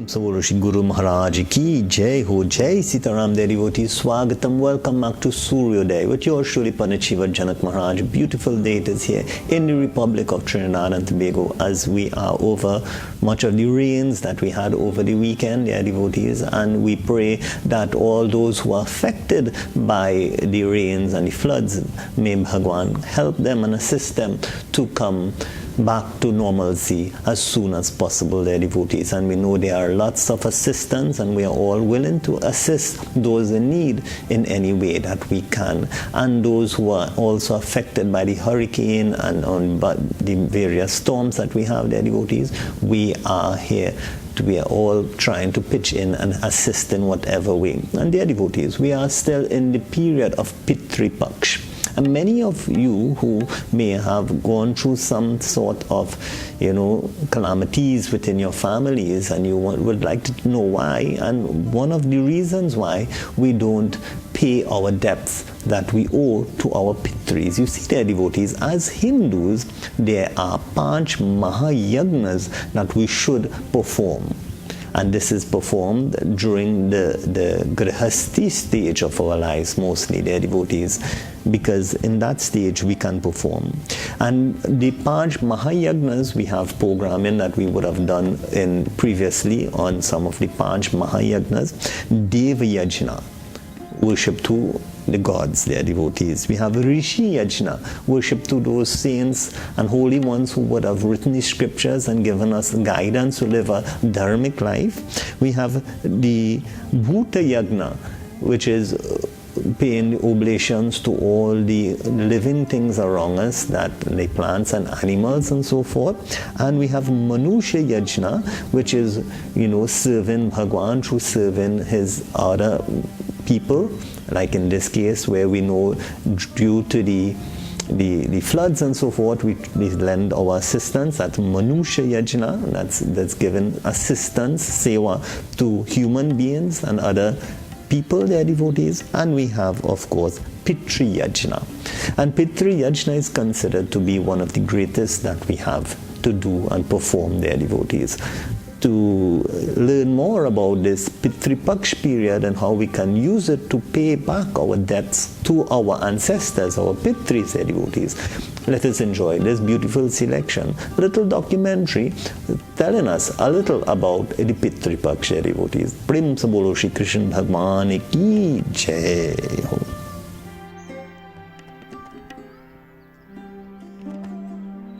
Sooryodai Guru Maharaj ki Jai Ho, Jai Sitaram, dear devotees. Swagatam, welcome back to Sooryoday with yours truly, Pandit Shiva Janak Maharaj. Beautiful day it is here in the Republic of Trinidad and Tobago as we are over much of the rains that we had over the weekend, dear devotees, and we pray that all those who are affected by the rains and the floods, may Bhagwan help them and assist them to come back to normalcy as soon as possible, their devotees. And we know there are lots of assistance, and we are all willing to assist those in need in any way that we can. And those who are also affected by the hurricane and the various storms that we have, their devotees, we are here. We are all trying to pitch in and assist in whatever way. And dear devotees, we are still in the period of Pitri Paksha. And many of you who may have gone through some sort of, calamities within your families, and you would like to know why. And one of the reasons why we don't pay our debts that we owe to our Pitris. You see, dear devotees, as Hindus, there are 5 Mahayagnas that we should perform. And this is performed during the Grihasti stage of our lives, mostly, dear devotees, because in that stage we can perform. And the 5 Mahayagnas, we have programming that we would have done previously on some of the 5 Mahayagnas. Deva Yajna, worship to the gods, their devotees. We have Rishi Yajna, worship to those saints and holy ones who would have written the scriptures and given us guidance to live a dharmic life. We have the Bhuta Yajna, which is paying the oblations to all the living things around us, that the plants and animals and so forth. And we have Manusha Yajna, which is, serving Bhagwan through serving his other people, like in this case where we know due to the floods and so forth, we lend our assistance. That's Manusha Yajna, that's given assistance, seva, to human beings and other people, their devotees. And we have, of course, Pitri Yajna. And Pitri Yajna is considered to be one of the greatest that we have to do and perform, their devotees. To learn more about this Pitri Paksha period and how we can use it to pay back our debts to our ancestors, our Pitris, their devotees, let us enjoy this beautiful selection, a little documentary telling us a little about the Pitri Paksha, their devotees. Prem se bolo Shri Krishna Bhagwan ki Jai Ho.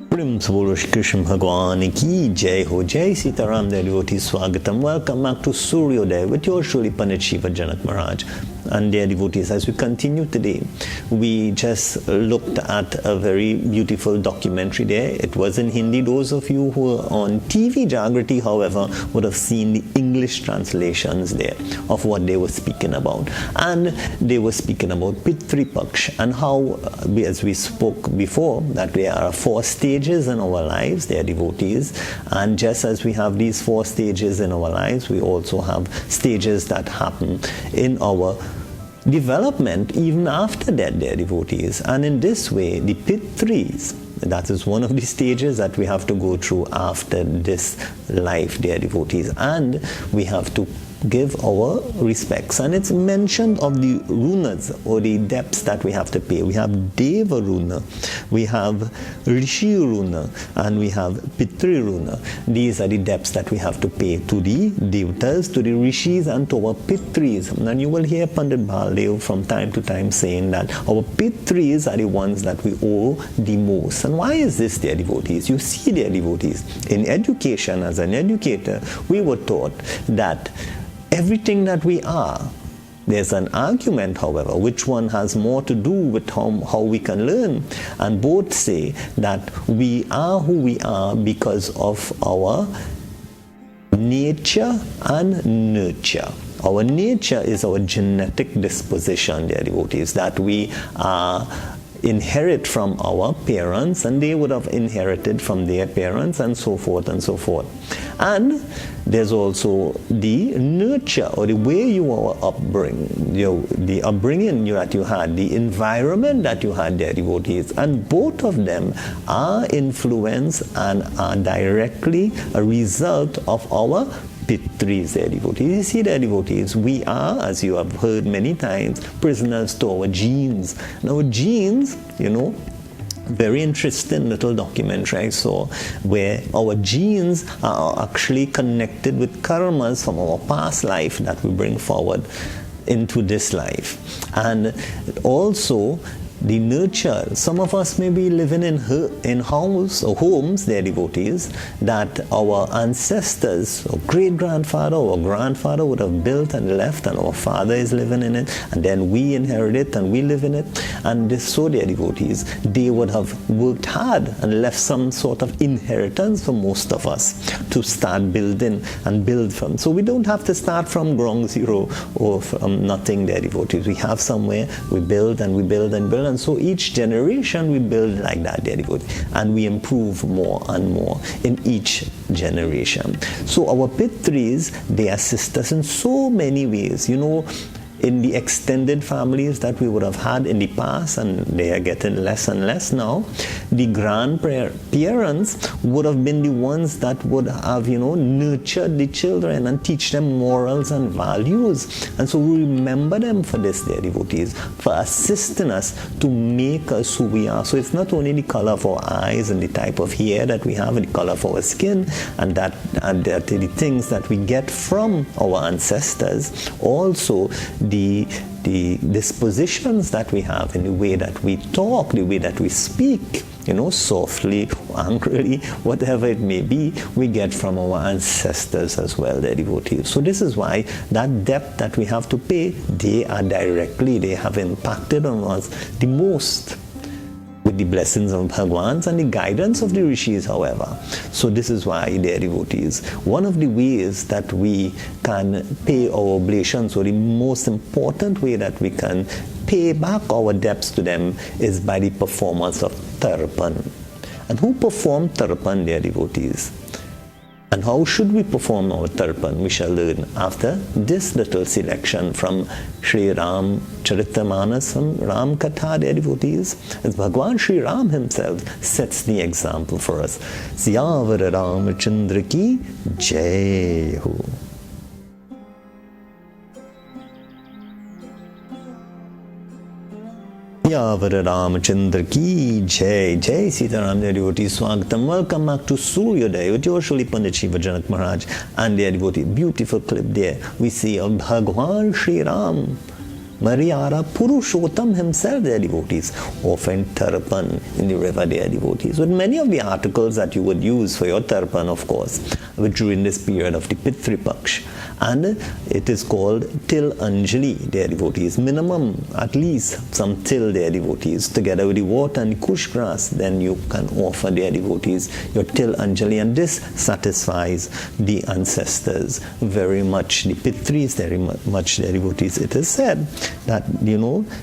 Prem se bolo Shri Krishna Bhagwan ki Jai Ho, Jai Sitaram, dear devotees. Swagatam, welcome back to Sooryoday with yours truly, Pandit Shiva Janak Maharaj. And dear devotees, as we continue today, we just looked at a very beautiful documentary there. It was in Hindi. Those of you who are on TV Jaagriti, however, would have seen the English translations there of what they were speaking about. And they were speaking about Pitri Paksha and how, as we spoke before, that there are 4 stages in our lives, dear devotees. And just as we have these 4 stages in our lives, we also have stages that happen in our development even after that, dear devotees. And in this way, the Pitris, that is one of the stages that we have to go through after this life, dear devotees. And we have to give our respects. And it's mentioned of the runas or the debts that we have to pay. We have Deva Runa, we have Rishi Runa, and we have Pitri Runa. These are the debts that we have to pay to the Devatas, to the Rishis, and to our Pitris. And you will hear Pandit Baldev from time to time saying that our Pitris are the ones that we owe the most. And why is this, dear devotees? You see, dear devotees, in education, as an educator, we were taught that everything that we are, there's an argument, however, which one has more to do with how we can learn. And both say that we are who we are because of our nature and nurture. Our nature is our genetic disposition, dear devotees, that we inherit from our parents, and they would have inherited from their parents, and so forth and so forth. And there's also the nurture, or the way you were the upbringing that you had, the environment that you had, dear devotees. And both of them are influenced and are directly a result of our Pitris, their devotees. You see, their devotees, we are, as you have heard many times, prisoners to our genes. And our genes, very interesting little documentary I saw where our genes are actually connected with karmas from our past life that we bring forward into this life. And also the nurture. Some of us may be living in house or homes, their devotees, that our ancestors or great-grandfather or grandfather would have built and left, and our father is living in it, and then we inherit it and we live in it. And this, so their devotees, they would have worked hard and left some sort of inheritance for most of us to start building and build from. So we don't have to start from ground zero or from nothing, their devotees. We have somewhere, we build and we build and build. And so each generation we build like that, dear devotees, and we improve more and more in each generation. So our Pitris, they assist us in so many ways. In the extended families that we would have had in the past, and they are getting less and less now, the grandparents would have been the ones that would have, nurtured the children and teach them morals and values. And so we remember them for this, their devotees, for assisting us to make us who we are. So it's not only the color of our eyes and the type of hair that we have and the color of our skin, and that the things that we get from our ancestors, also the dispositions that we have in the way that we talk, the way that we speak, softly, angrily, whatever it may be, we get from our ancestors as well, their devotees. So this is why that debt that we have to pay, they have impacted on us the most, with the blessings of Bhagwan and the guidance of the rishis, however. So this is why, dear devotees, one of the ways that we can pay our oblations, or the most important way that we can pay back our debts to them, is by the performance of Tarpan. And who performed Tarpan, dear devotees? And how should we perform our Tarpan? We shall learn after this little selection from Sri Ram Charitamanas, from Ram Katha, dear devotees, as Bhagwan Sri Ram himself sets the example for us. Siyavar Ramachandra ki Jai Ho. Yavar Ramachandra ki Jai. Jai Sitaram, dear devotees, Swagatam. Welcome back to Sooryoday with your Shri Pandit Shiva Janak Maharaj and their devotee. Beautiful clip there. We see of Bhagwan Sri Ram, Mariara Purushottam himself, their devotees, often Tarpan in the river, their devotees. With many of the articles that you would use for your Tarpan, of course, during this period of the Pitri Paksha. And it is called Til Anjali, their devotees. Minimum, at least, some till, their devotees. Together with the water and the kush grass, then you can offer, their devotees, your Til Anjali. And this satisfies the ancestors very much, the Pitris very much, their devotees. It is said that,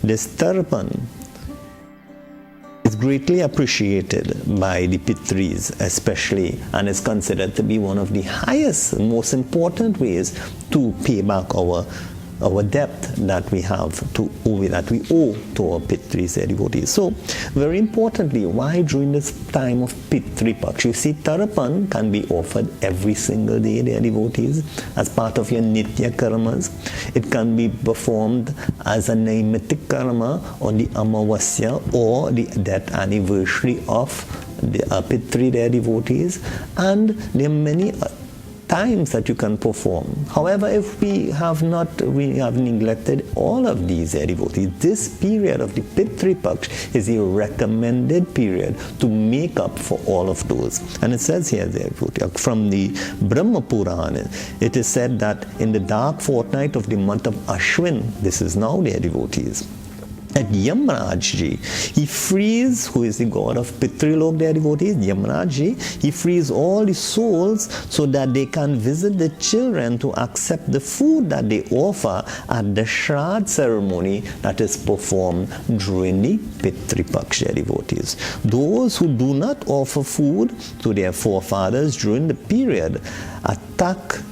this Tarpan is greatly appreciated by the Pitris especially, and is considered to be one of the highest, most important ways to pay back our debt that we have that we owe to our Pitris, their devotees. So, very importantly, why during this time of Pitri Paksha? You see, Tarapan can be offered every single day, their devotees, as part of your Nitya karmas. It can be performed as a Naimitic karma on the Amavasya or the death anniversary of the Pitri, their devotees, and there are many times that you can perform. However, if we have neglected all of these, devotees, this period of the Pitri Paksha is a recommended period to make up for all of those. And it says here, from the Brahma Purana, it is said that in the dark fortnight of the month of Ashwin, this is now, their devotees, at Yamarajji, he frees, who is the god of Pitrilok, their devotees, Yamarajji, he frees all the souls so that they can visit the children to accept the food that they offer at the Shraddh ceremony that is performed during the Pitri Paksha, devotees. Those who do not offer food to their forefathers during the period attract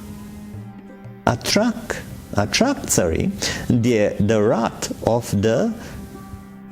the wrath of the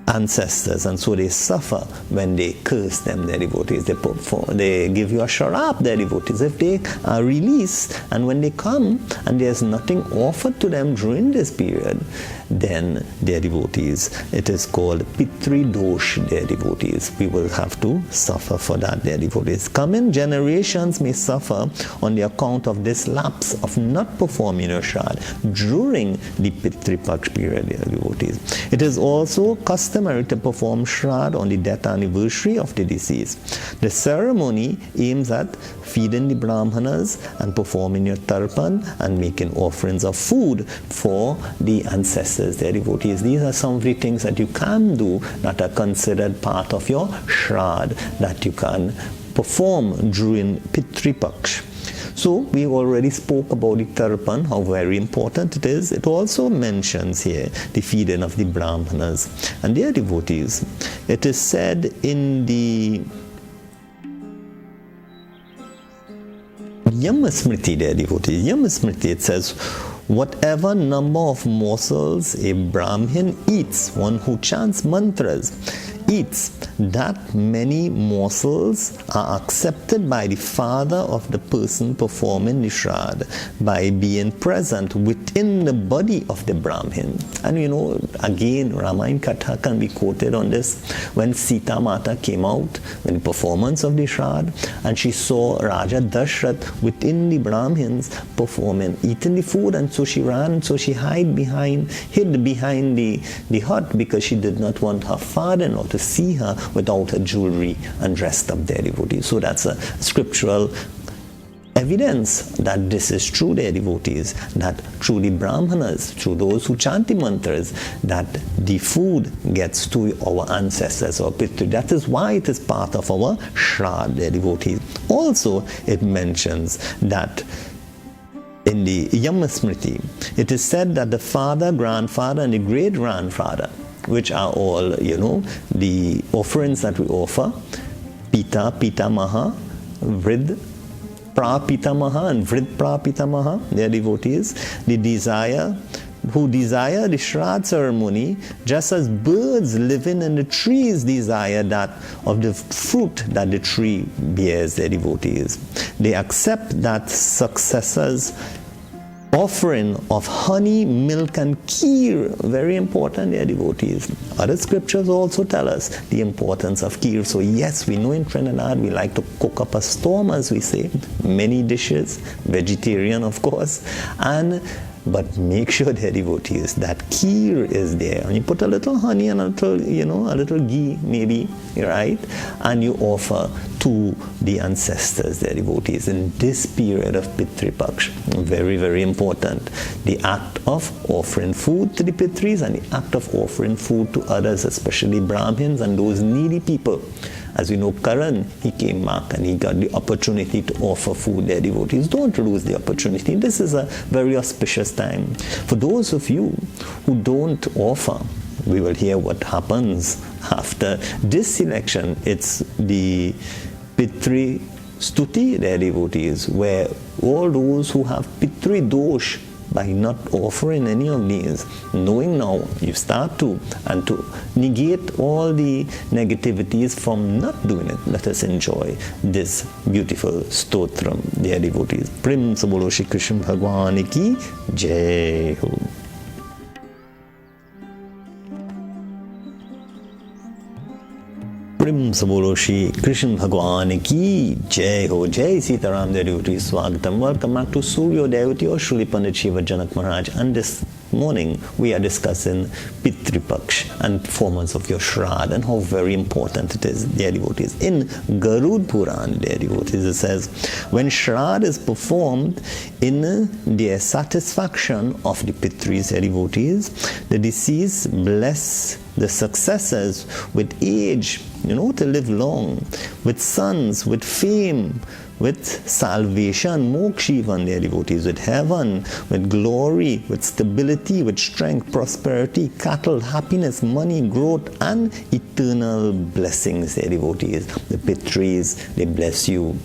ancestors, and so they suffer when they curse them, their devotees. They give you a sharap, their devotees. If they are released, and when they come and there's nothing offered to them during this period, then their devotees, it is called Pitri Dosh, their devotees. We will have to suffer for that, their devotees. Coming generations may suffer on the account of this lapse of not performing your Shraddha during the Pitri Paksha period, their devotees. It is also customary to perform Shraddha on the death anniversary of the deceased. The ceremony aims at feeding the Brahmanas and performing your tarpan and making offerings of food for the ancestors, their devotees. These are some of the things that you can do that are considered part of your Shraddha that you can perform during Pitri Paksha. So we already spoke about the tarpan, how very important it is. It also mentions here the feeding of the Brahmanas and their devotees. It is said in the Yamasmriti, their devotees. Yamasmriti, it says, whatever number of morsels a Brahmin eats, one who chants mantras eats, that many morsels are accepted by the father of the person performing the Shraddha by being present within the body of the Brahmin. And you know, again, Ramayana Katha can be quoted on this. When Sita Mata came out, in the performance of the Shraddha, and she saw Raja Dashrath within the Brahmins performing, eating the food, and so she ran, so she hid behind the hut because she did not want her father-in-law to see her without her jewelry and dressed up, their devotees. So that's a scriptural evidence that this is true, their devotees, that through the Brahmanas, through those who chant the mantras, that the food gets to our ancestors or Pitri. That is why it is part of our Shraddha, their devotees. Also, it mentions that in the Yamasmriti, it is said that the father, grandfather, and the great-grandfather, which are all, you know, the offerings that we offer, Pita, Pitamaha, Vrid, Prapitamaha, and Vrid Prapitamaha, their devotees, who desire the Shraddha ceremony, just as birds living in the trees desire that of the fruit that the tree bears, their devotees. They accept that successors offering of honey, milk, and kheer, very important, their devotees. Other scriptures also tell us the importance of kheer. So yes, we know in Trinidad we like to cook up a storm, as we say, many dishes, vegetarian of course, but make sure, their devotees, that kheer is there. And you put a little honey and a little, you know, a little ghee maybe, right? And you offer to the ancestors, their devotees, in this period of Pitri Paksha. Very, very important. The act of offering food to the Pitris and the act of offering food to others, especially Brahmins and those needy people. As you know, Karan, he came back and he got the opportunity to offer food, their devotees. Don't lose the opportunity. This is a very auspicious time. For those of you who don't offer, we will hear what happens after this election. It's the Pitri Stuti, their devotees, where all those who have Pitri Dosh, by not offering any of these, knowing now, you start to, and to negate all the negativities from not doing it. Let us enjoy this beautiful stotram, dear devotees. Prem se bolo Shri Krishna Bhagwan ki Jai Ho. Prem se bolo Shri Krishna Bhagwan ki Jai Ho. Jai Sitaram, dear devotees. Swagatam. Welcome back to Sooryoday with your Shri Pandit Shiva Janak Maharaj. And this morning we are discussing Pitri Paksha and performance of your Shraddha and how very important it is, dear devotees. In Garud Puran, dear devotees, it says, when Shraddha is performed in their satisfaction of the Pitris, dear devotees, the deceased bless the successors with age, you know, to live long, with sons, with fame, with salvation, moksha even, their devotees, with heaven, with glory, with stability, with strength, prosperity, cattle, happiness, money, growth, and eternal blessings, their devotees. The Pitris, they bless you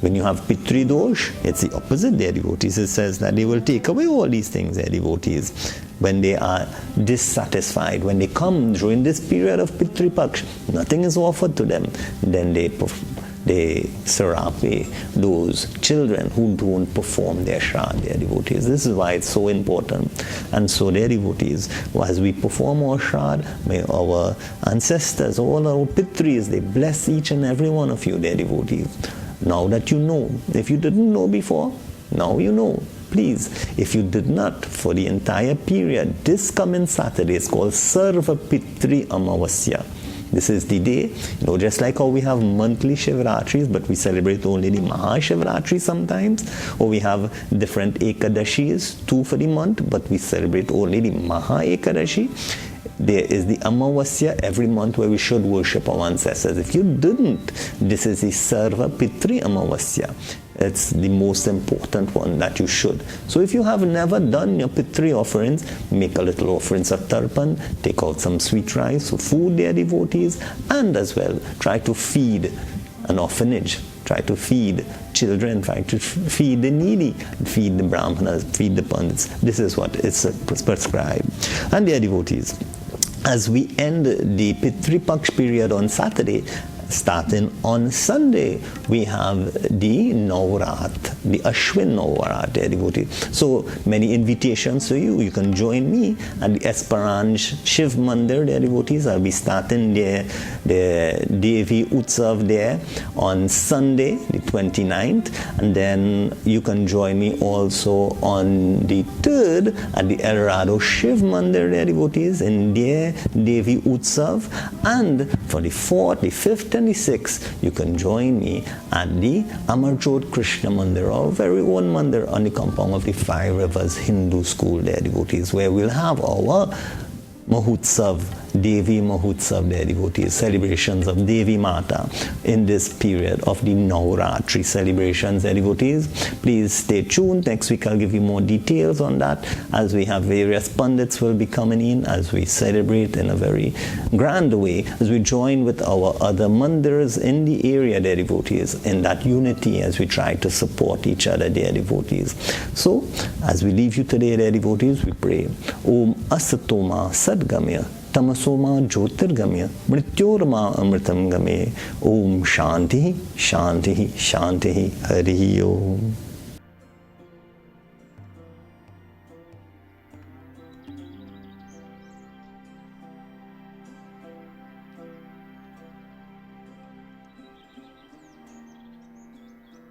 When you have Pitri Dosh, it's the opposite, dear devotees. It says that they will take away all these things, dear devotees. When they are dissatisfied, when they come during this period of Pitri Paksha, nothing is offered to them, then they sarape those children who don't perform their Shraddha, their devotees. This is why it's so important. And so, their devotees, as we perform our Shraddha, may our ancestors, all our Pitris, they bless each and every one of you, their devotees. Now that you know, if you didn't know before, now you know. Please, if you did not, for the entire period, this coming Saturday is called Sarva Pitri Amavasya. This is the day, just like how we have monthly Shivratris, but we celebrate only the Mahashivratri sometimes, or we have different Ekadashis, 2 for the month, but we celebrate only the Maha Ekadashi. There is the Amavasya every month where we should worship our ancestors. If you didn't, this is the Sarva Pitri Amavasya. It's the most important one that you should. So if you have never done your Pitri offerings, make a little offerings of Tarpan, take out some sweet rice, so food their devotees, and as well try to feed an orphanage, try to feed children, try to feed the needy, feed the Brahmanas, feed the Pandits. This is what is prescribed. And their devotees, as we end the Pitri Paksha period on Saturday, starting on Sunday, we have the Navrat, the Ashwin Navrat, devotee. So many invitations to you. You can join me at the Esperange Shiv Mandir, devotees. I'll be starting the Devi Utsav there on Sunday, the 29th. And then you can join me also on the 3rd at the El Rado Shiv Mandir, devotees, in their Devi Utsav. And for the 4th, the 5th, and the 6th, you can join me at the Amarjot Krishna Mandir, our very own mandir on the compound of the Five Rivers Hindu School there, devotees, where we'll have our Mahutsav, Devi Mahutsav there, devotees, celebrations of Devi Mata in this period of the Navratri celebrations there, devotees. Please stay tuned. Next week I'll give you more details on that, as we have various pundits will be coming in, as we celebrate in a very grand way, as we join with our other mandirs in the area there, devotees, in that unity, as we try to support each other there, devotees. So as we leave you today there, devotees, we pray Om Asatoma Sadgamya Tamasoma Jyotirgamya Mrityorma Amritam Game. Om Shanti Shanti Shanti Hari Om.